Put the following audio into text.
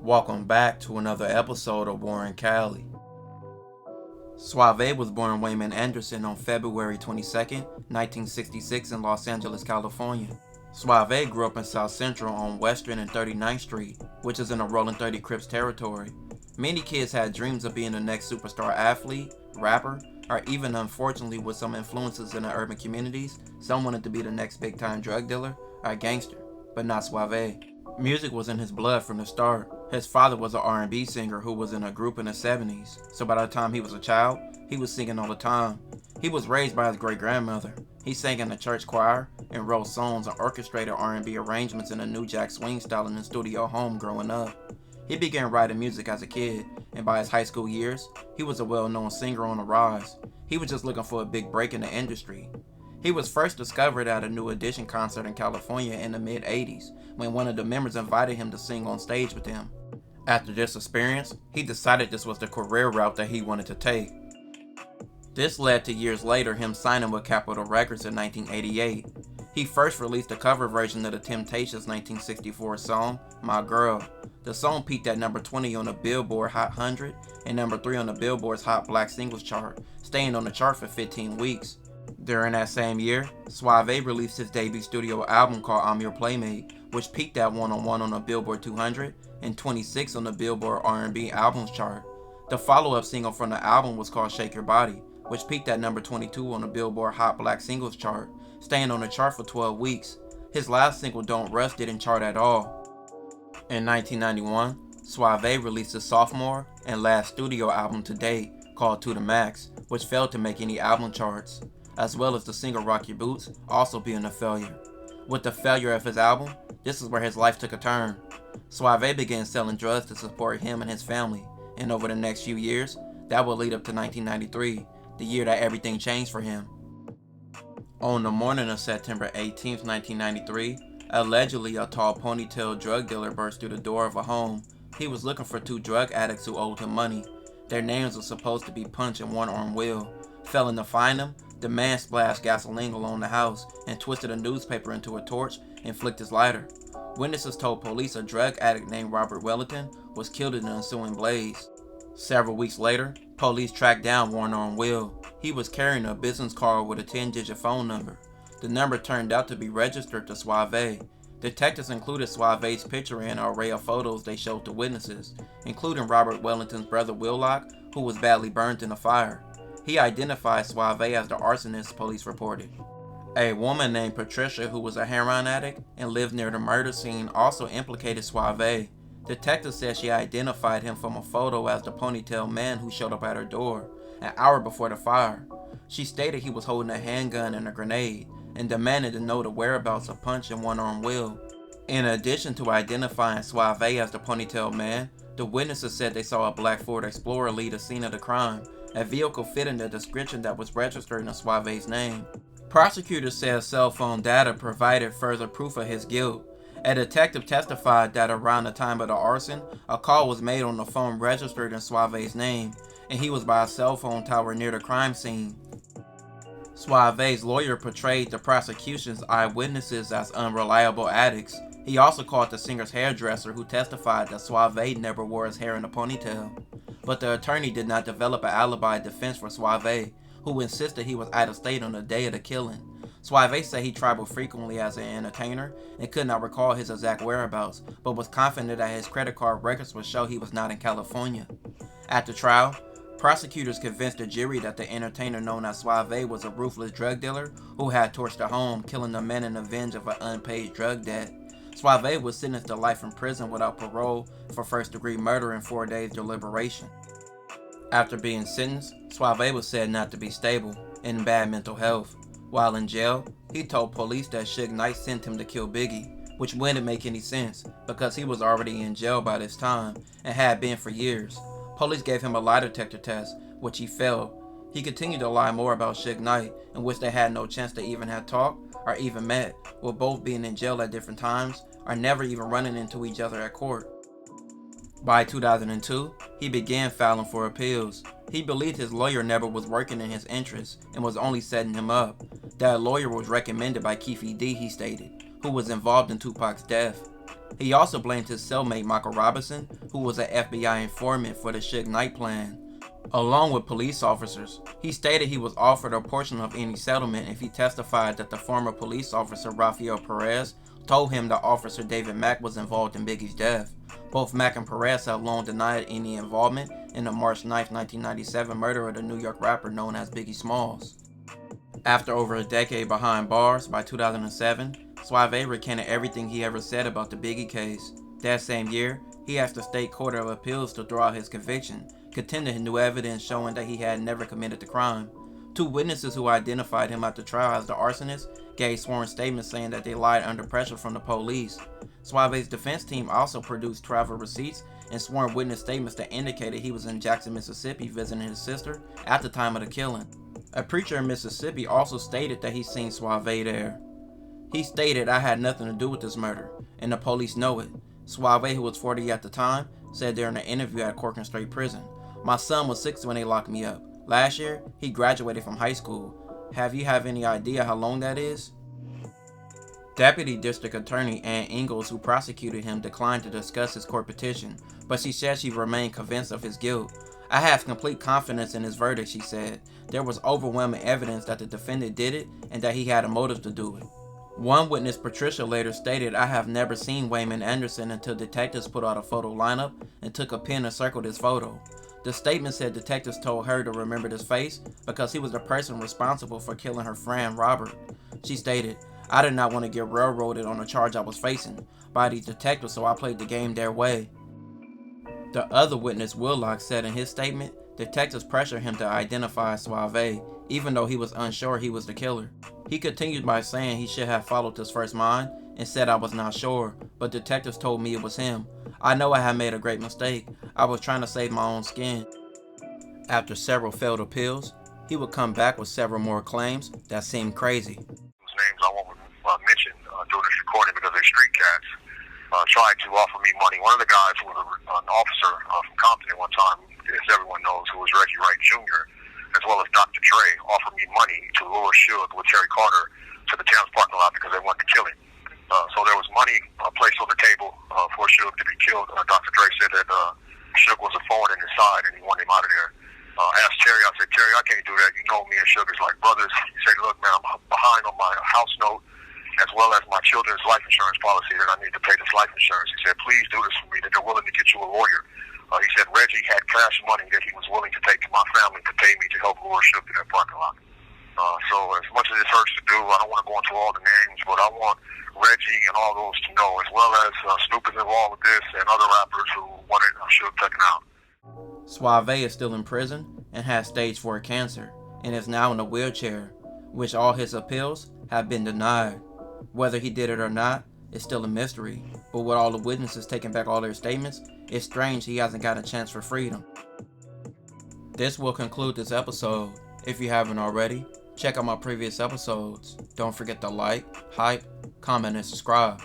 Welcome back to another episode of Warren Cali. Suavé was born Wayman Anderson on February 22nd, 1966 in Los Angeles, California. Suavé grew up in South Central on Western and 39th Street, which is in the Rolling 30 Crips territory. Many kids had dreams of being the next superstar athlete, rapper, or even unfortunately with some influences in the urban communities, some wanted to be the next big time drug dealer or gangster, but not Suavé. Music was in his blood from the start. His father was an R&B singer who was in a group in the 70s, so by the time he was a child, he was singing all the time. He was raised by his great-grandmother. He sang in the church choir and wrote songs and orchestrated R&B arrangements in a New Jack Swing style in his studio home growing up. He began writing music as a kid, and by his high school years, he was a well-known singer on the rise. He was just looking for a big break in the industry. He was first discovered at a New Edition concert in California in the mid-80s, when one of the members invited him to sing on stage with them. After this experience, he decided this was the career route that he wanted to take. This led to years later him signing with Capitol Records in 1988. He first released a cover version of the Temptations' 1964 song, My Girl. The song peaked at number 20 on the Billboard Hot 100 and number 3 on the Billboard's Hot Black Singles chart, staying on the chart for 15 weeks. During that same year, Suavé released his debut studio album called I'm Your Playmate, which peaked at 101 on the Billboard 200 and 26 on the Billboard R&B Albums chart. The follow-up single from the album was called Shake Your Body, which peaked at number 22 on the Billboard Hot Black Singles chart, staying on the chart for 12 weeks. His last single, Don't Rush, didn't chart at all. In 1991, Suavé released his sophomore and last studio album to date, called To The Max, which failed to make any album charts, as well as the single Rock Your Boots also being a failure. With the failure of his album, this is where his life took a turn. Suavé began selling drugs to support him and his family, and over the next few years, that would lead up to 1993, the year that everything changed for him. On the morning of September 18, 1993, allegedly a tall ponytail drug dealer burst through the door of a home. He was looking for two drug addicts who owed him money. Their names were supposed to be Punch and One Arm Will. Failing to find them, the man splashed gasoline along the house and twisted a newspaper into a torch and flicked his lighter. Witnesses told police a drug addict named Robert Wellington was killed in the ensuing blaze. Several weeks later, police tracked down One Arm Will. He was carrying a business card with a 10-digit phone number. The number turned out to be registered to Suavé. Detectives included Suavé's picture in an array of photos they showed to witnesses, including Robert Wellington's brother Willock, who was badly burned in a fire. He identified Suavé as the arsonist, police reported. A woman named Patricia, who was a heroin addict and lived near the murder scene, also implicated Suavé. Detectives said she identified him from a photo as the ponytail man who showed up at her door an hour before the fire. She stated he was holding a handgun and a grenade and demanded to know the whereabouts of Punch and One Arm Will. In addition to identifying Suavé as the ponytail man, the witnesses said they saw a black Ford Explorer leave the scene of the crime, a vehicle fitting the description that was registered in Suavé's name. Prosecutors said cell phone data provided further proof of his guilt. A detective testified that around the time of the arson, a call was made on the phone registered in Suavé's name, and he was by a cell phone tower near the crime scene. Suavé's lawyer portrayed the prosecution's eyewitnesses as unreliable addicts. He also called the singer's hairdresser, who testified that Suavé never wore his hair in a ponytail. But the attorney did not develop an alibi defense for Suavé, who insisted he was out of state on the day of the killing. Suavé said he traveled frequently as an entertainer and could not recall his exact whereabouts, but was confident that his credit card records would show he was not in California. At the trial, prosecutors convinced the jury that the entertainer known as Suavé was a ruthless drug dealer who had torched a home, killing the men in revenge of an unpaid drug debt. Suavé was sentenced to life in prison without parole for first-degree murder in 4 days deliberation. After being sentenced, Suavé was said not to be stable and in bad mental health. While in jail, he told police that Suge Knight sent him to kill Biggie, which wouldn't make any sense because he was already in jail by this time and had been for years. Police gave him a lie detector test, which he failed. He continued to lie more about Suge Knight, in which they had no chance to even have talked or even met, with both being in jail at different times or never even running into each other at court. By 2002, he began filing for appeals. He believed his lawyer never was working in his interests and was only setting him up. That lawyer was recommended by Keefe D, he stated, who was involved in Tupac's death. He also blamed his cellmate Michael Robinson, who was an FBI informant for the Suge Knight plan, along with police officers. He stated he was offered a portion of any settlement if he testified that the former police officer Rafael Perez told him that Officer David Mack was involved in Biggie's death. Both Mack and Perez have long denied any involvement in the March 9, 1997 murder of the New York rapper known as Biggie Smalls. After over a decade behind bars, by 2007, Suavé recanted everything he ever said about the Biggie case. That same year, he asked the State Court of Appeals to throw out his conviction, contending new evidence showing that he had never committed the crime. Two witnesses who identified him at the trial as the arsonist gave sworn statements saying that they lied under pressure from the police. Suavé's defense team also produced travel receipts and sworn witness statements that indicated he was in Jackson, Mississippi visiting his sister at the time of the killing. A preacher in Mississippi also stated that he seen Suavé there. He stated, "I had nothing to do with this murder, and the police know it." Suavé, who was 40 at the time, said during an interview at Corcoran State Prison, "My son was 6 when they locked me up. Last year, he graduated from high school. Have you any idea how long that is?" Deputy District Attorney Ann Ingalls, who prosecuted him, declined to discuss his court petition, but she said she remained convinced of his guilt. "I have complete confidence in his verdict," she said. "There was overwhelming evidence that the defendant did it and that he had a motive to do it." One witness, Patricia, later stated, "I have never seen Wayman Anderson until detectives put out a photo lineup and took a pen and circled his photo." The statement said detectives told her to remember his face because he was the person responsible for killing her friend Robert. She stated, "I did not want to get railroaded on the charge I was facing by these detectives, so I played the game their way." The other witness, Willock, said in his statement, detectives pressured him to identify Suavé, even though he was unsure he was the killer. He continued by saying he should have followed his first mind and said, "I was not sure, but detectives told me it was him. I know I had made a great mistake. I was trying to save my own skin." After several failed appeals, he would come back with several more claims that seemed crazy. Whose names I won't mention during this recording because they're street cats, tried to offer me money. One of the guys who was an officer from Compton at one time, as everyone knows, who was Reggie Wright Jr., as well as Dr. Dre, offered me money to lure Suge with Terry Carter to the town's parking lot because they wanted to kill him. So there was money placed on the table for Suge to be killed. Dr. Dre said that Suge was a thorn in his side and he wanted him out of there. Asked Terry, I said, "Terry, I can't do that. You know me and Suge is like brothers." He said, "Look, man, I'm behind on my house note as well as my children's life insurance policy that I need to pay this life insurance." He said, "Please do this for me, that they're willing to get you a lawyer." He said Reggie had cash money that he was willing to take to my family to pay me to help lure Suge to that parking lot. So as much as it hurts to do, I don't want to go into all the names, but I want Reggie and all those to know, as well as Snoop is involved with this and other rappers who wanted Suge taken out. Suavé is still in prison and has stage 4 cancer and is now in a wheelchair, which all his appeals have been denied. Whether he did it or not is still a mystery, but with all the witnesses taking back all their statements, it's strange he hasn't got a chance for freedom. This will conclude this episode. If you haven't already, check out my previous episodes. Don't forget to like, hype, comment, and subscribe.